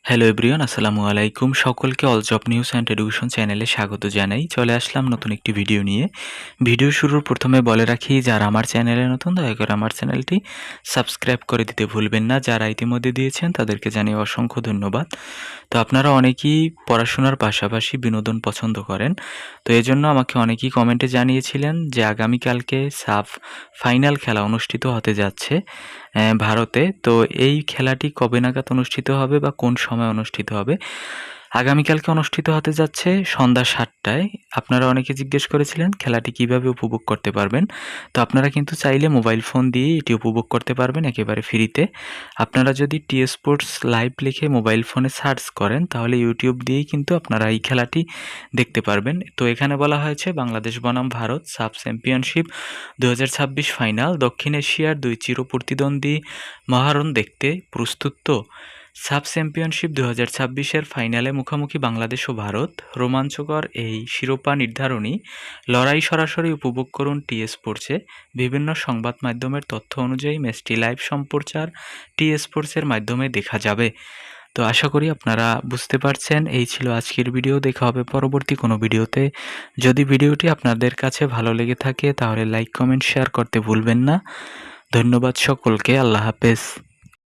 Hello everyone, আসসালামু আলাইকুম। সকলকে all job news and education চ্যানেলে স্বাগত জানাই। চলে আসলাম নতুন একটি ভিডিও নিয়ে। ভিডিও শুরুর প্রথমে বলে রাখি, যারা আমার চ্যানেলে নতুন দয়া করে আমার চ্যানেলটি সাবস্ক্রাইব করে দিতে ভুলবেন না। যারা ইতিমধ্যে দিয়েছেন তাদেরকে জানিয়ে অসংখ্য ধন্যবাদ। তো আপনারা অনেকেই পড়াশোনার পাশাপাশি বিনোদন পছন্দ করেন। তো এজন্য আমাকে অনেকেই কমেন্টে জানিয়েছিলেন যে আগামীকালকে সাফ ফাইনাল খেলা অনুষ্ঠিত হতে যাচ্ছে ভারতে। তো এই খেলাটি কবে নাগাদ অনুষ্ঠিত হবে বা কোন সময় অনুষ্ঠিত হবে? আগামীকালকে অনুষ্ঠিত হতে যাচ্ছে সন্ধ্যা ৭টায়। আপনারা অনেকে জিজ্ঞেস করেছিলেন খেলাটি কিভাবে উপভোগ করতে পারবেন। তো আপনারা কিন্তু চাইলে মোবাইল ফোন দিয়েই এটি উপভোগ করতে পারবেন একেবারে ফ্রিতে। আপনারা যদি টি স্পোর্টস লাইভ লিখে মোবাইল ফোনে সার্চ করেন তাহলে ইউটিউব দিয়েই কিন্তু আপনারা এই খেলাটি দেখতে পারবেন। তো এখানে বলা হয়েছে বাংলাদেশ বনাম ভারত সাব চ্যাম্পিয়নশিপ ২০২৬ ফাইনাল। দক্ষিণ এশিয়ার দুই চিরপ্রতিদ্বন্দ্বী মহারণ দেখতে প্রস্তুত তো? সাব চ্যাম্পিয়নশিপ ২০২৬-এর ফাইনালে মুখোমুখি বাংলাদেশ ও ভারত। রোমাঞ্চকর এই শিরোপা নির্ধারণী লড়াই সরাসরি উপভোগ করুন টি স্পোর্টসে। বিভিন্ন সংবাদ মাধ্যমের তথ্য অনুযায়ী ম্যাচটি লাইভ সম্প্রচার টি স্পোর্টসের মাধ্যমে দেখা যাবে। তো আশা করি আপনারা বুঝতে পারছেন। এই ছিল আজকের ভিডিও। দেখা হবে পরবর্তী কোনো ভিডিওতে। যদি ভিডিওটি আপনাদের কাছে ভালো লেগে থাকে তাহলে লাইক, কমেন্ট, শেয়ার করতে ভুলবেন না। ধন্যবাদ সকলকে। আল্লাহ হাফেজ।